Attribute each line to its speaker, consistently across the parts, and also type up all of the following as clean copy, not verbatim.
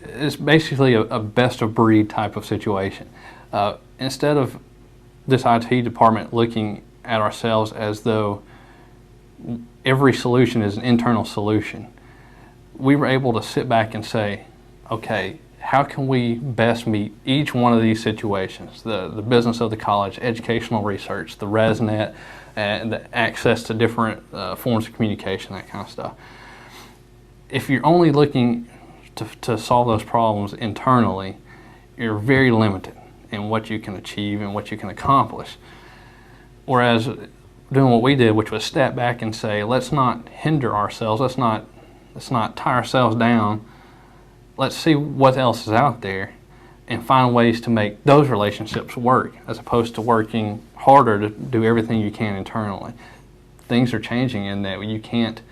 Speaker 1: it's basically a best of breed type of situation. Instead of this IT department looking at ourselves as though every solution is an internal solution, we were able to sit back and say, okay, how can we best meet each one of these situations? The business of the college, educational research, the ResNet, and the access to different forms of communication, that kind of stuff. If you're only looking to solve those problems internally, you're very limited in what you can achieve and what you can accomplish. Whereas doing what we did, which was step back and say, let's not hinder ourselves, let's not tie ourselves down, let's see what else is out there and find ways to make those relationships work, as opposed to working harder to do everything you can internally. Things are changing in that you can't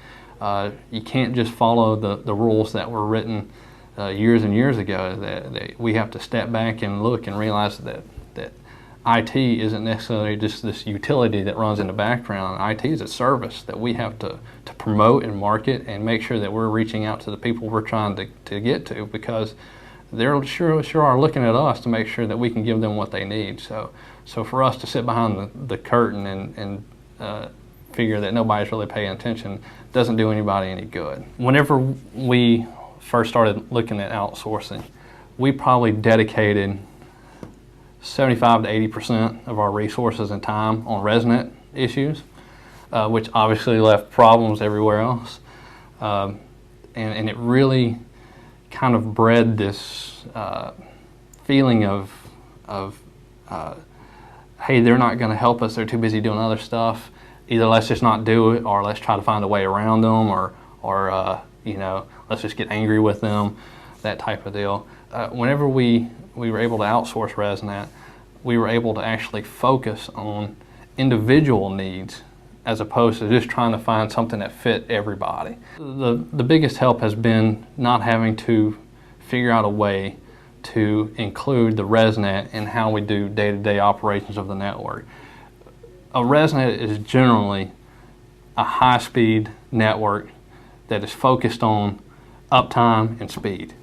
Speaker 1: just follow the rules that were written years and years ago. That we have to step back and look and realize that IT isn't necessarily just this utility that runs in the background. IT is a service that we have to promote and market and make sure that we're reaching out to the people we're trying to get to, because they're sure are looking at us to make sure that we can give them what they need. So for us to sit behind the curtain and figure that nobody's really paying attention doesn't do anybody any good. Whenever we first started looking at outsourcing, we probably dedicated 75 to 80% of our resources and time on ResNet issues, which obviously left problems everywhere else. And it really kind of bred this feeling of hey, they're not going to help us, they're too busy doing other stuff. Either let's just not do it, or let's try to find a way around them, or let's just get angry with them, that type of deal. Whenever we were able to outsource ResNet, we were able to actually focus on individual needs as opposed to just trying to find something that fit everybody. The biggest help has been not having to figure out a way to include the ResNet in how we do day-to-day operations of the network. A ResNet is generally a high-speed network that is focused on uptime and speed.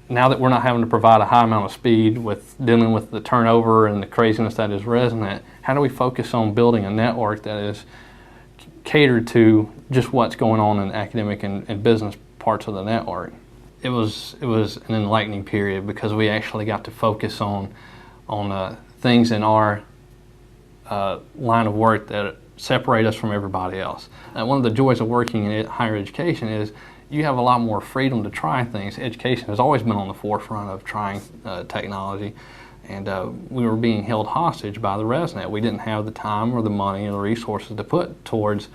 Speaker 1: Now that we're not having to provide a high amount of speed with dealing with the turnover and the craziness that is ResNet, how do we focus on building a network that is catered to just what's going on in academic and business parts of the network? It was an enlightening period, because we actually got to focus on things in our line of work that separate us from everybody else. One of the joys of working in higher education is you have a lot more freedom to try things. Education has always been on the forefront of trying technology, and we were being held hostage by the ResNet. We didn't have the time or the money or the resources to put towards,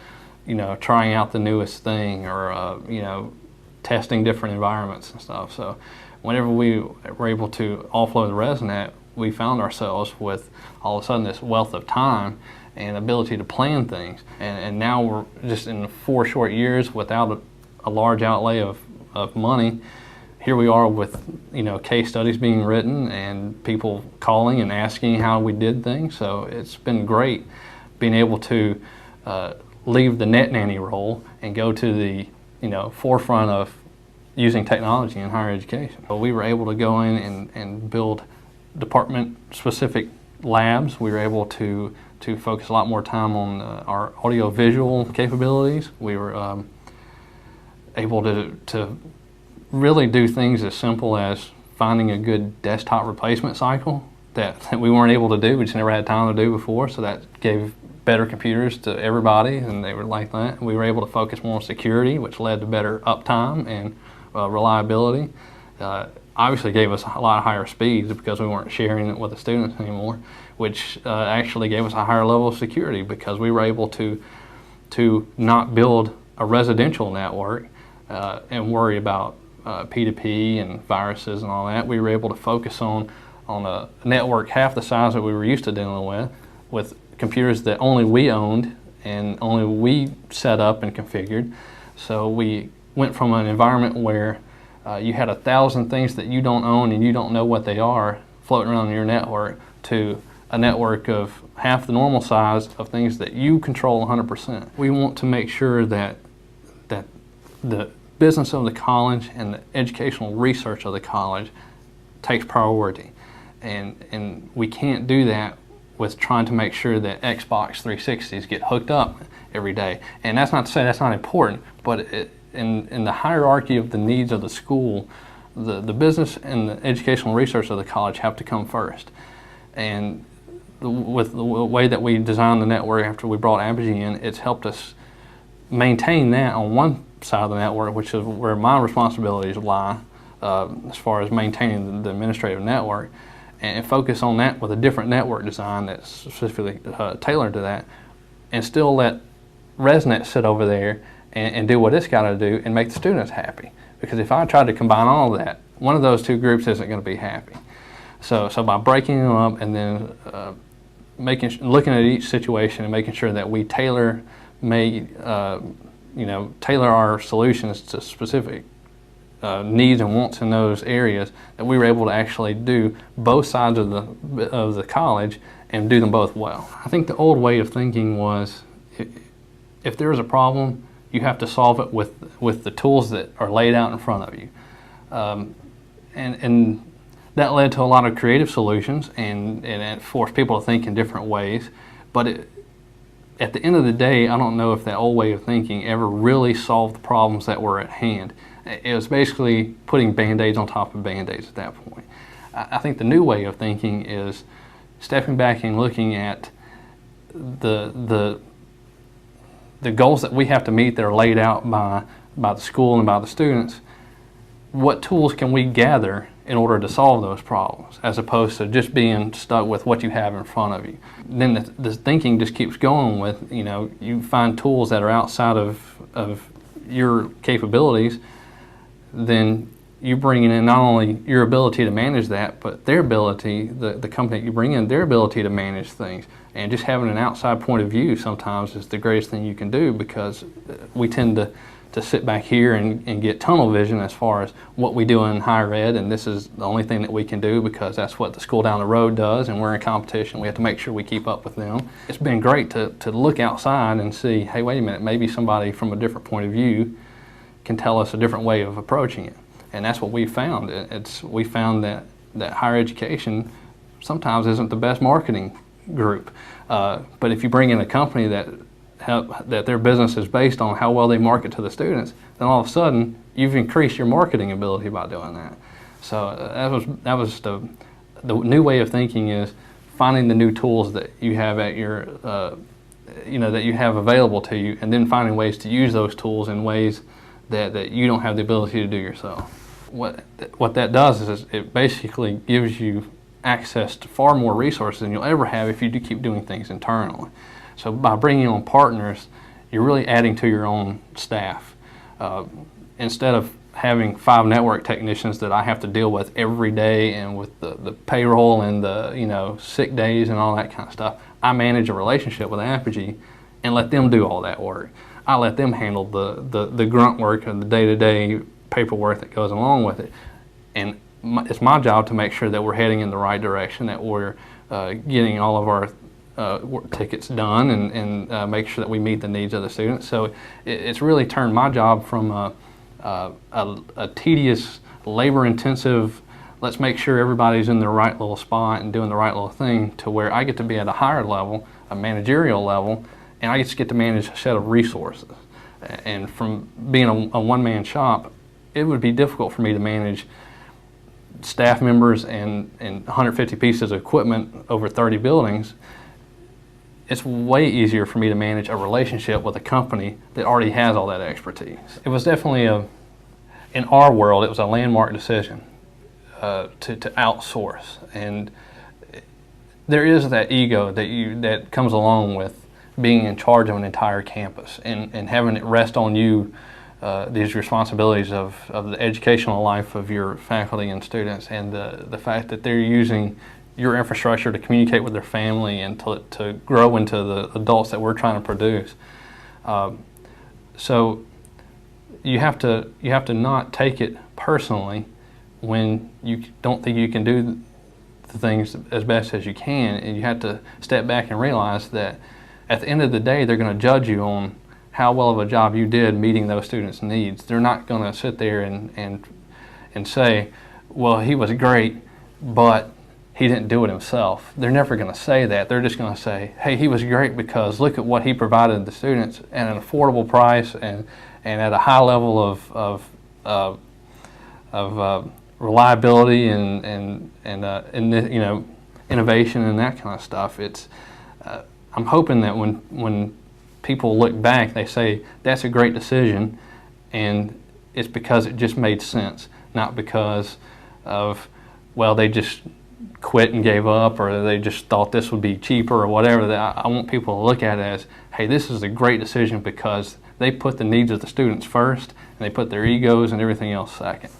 Speaker 1: trying out the newest thing, or testing different environments and stuff. So whenever we were able to offload the ResNet, we found ourselves with all of a sudden this wealth of time and ability to plan things. And now we're just in 4 short years without a large outlay of money. Here we are with case studies being written and people calling and asking how we did things. So it's been great being able to leave the net nanny role and go to the forefront of using technology in higher education. So we were able to go in and build department-specific labs. We were able to focus a lot more time on our audio-visual capabilities. We were able to really do things as simple as finding a good desktop replacement cycle that we weren't able to do. We just never had time to do before, so that gave better computers to everybody, and they were like that. We were able to focus more on security, which led to better uptime and reliability. Obviously gave us a lot higher speeds because we weren't sharing it with the students anymore, which actually gave us a higher level of security because we were able to not build a residential network and worry about P2P and viruses and all that. We were able to focus on a network half the size that we were used to dealing with computers that only we owned and only we set up and configured. So we went from an environment where you had 1,000 things that you don't own and you don't know what they are floating around in your network, to a network of half the normal size of things that you control 100%. We want to make sure that the business of the college and the educational research of the college takes priority. And we can't do that with trying to make sure that Xbox 360s get hooked up every day. And that's not to say that's not important, but in the hierarchy of the needs of the school, the business and the educational research of the college have to come first. And with the way that we designed the network after we brought Apogee in, it's helped us maintain that on one side of the network, which is where my responsibilities lie as far as maintaining the administrative network, and focus on that with a different network design that's specifically tailored to that, and still let ResNet sit over there and do what it's got to do and make the students happy. Because if I tried to combine all of that, one of those two groups isn't going to be happy. So by breaking them up and then looking at each situation and making sure that we tailor our solutions to specific needs and wants in those areas, that we were able to actually do both sides of the college and do them both well. I think the old way of thinking was, if there's a problem, you have to solve it with the tools that are laid out in front of you, and that led to a lot of creative solutions, and it forced people to think in different ways. But at the end of the day, I don't know if that old way of thinking ever really solved the problems that were at hand. It was basically putting Band-Aids on top of Band-Aids at that point. I think the new way of thinking is stepping back and looking at the goals that we have to meet that are laid out by the school and by the students. What tools can we gather in order to solve those problems, as opposed to just being stuck with what you have in front of you? Then the thinking just keeps going with, you find tools that are outside of your capabilities, then you bring in not only your ability to manage that, but their ability, the company that you bring in, their ability to manage things. And just having an outside point of view sometimes is the greatest thing you can do, because we tend to sit back here and get tunnel vision as far as what we do in higher ed, and this is the only thing that we can do because that's what the school down the road does, and we're in competition. We have to make sure we keep up with them. It's been great to look outside and see, hey, wait a minute, maybe somebody from a different point of view can tell us a different way of approaching it. And that's what we found. We found that higher education sometimes isn't the best marketing group. But if you bring in a company that their business is based on how well they market to the students, then all of a sudden you've increased your marketing ability by doing that. So that was the new way of thinking, is finding the new tools that you have at your that you have available to you, and then finding ways to use those tools in ways that you don't have the ability to do yourself. What that does is it basically gives you access to far more resources than you'll ever have if you do keep doing things internally. So by bringing on partners, you're really adding to your own staff. Instead of having 5 network technicians that I have to deal with every day, and with the payroll and the sick days and all that kind of stuff, I manage a relationship with Apogee and let them do all that work. I let them handle the grunt work and the day-to-day paperwork that goes along with it. And it's my job to make sure that we're heading in the right direction, that we're getting all of our tickets done, and make sure that we meet the needs of the students. So it's really turned my job from a tedious, labor-intensive, let's make sure everybody's in the right little spot and doing the right little thing, to where I get to be at a higher level, a managerial level, and I just get to manage a set of resources. And from being a one-man shop, it would be difficult for me to manage staff members and 150 pieces of equipment over 30 buildings. It's way easier for me to manage a relationship with a company that already has all that expertise. It was definitely in our world, it was a landmark decision to outsource. And there is that ego that comes along with being in charge of an entire campus, and having it rest on you, these responsibilities of the educational life of your faculty and students, and the fact that they're using your infrastructure to communicate with their family and to grow into the adults that we're trying to produce. So you have to not take it personally when you don't think you can do the things as best as you can, and you have to step back and realize that at the end of the day, they're going to judge you on how well of a job you did meeting those students' needs. They're not going to sit there and say, well, he was great, but he didn't do it himself. They're never going to say that. They're just going to say, hey, he was great because look at what he provided the students at an affordable price and at a high level of reliability and you know, innovation and that kind of stuff. It's I'm hoping that when people look back, they say that's a great decision, and it's because it just made sense, not because of, well, they just quit and gave up, or they just thought this would be cheaper or whatever. I want people to look at it as, hey, this is a great decision because they put the needs of the students first and they put their egos and everything else second.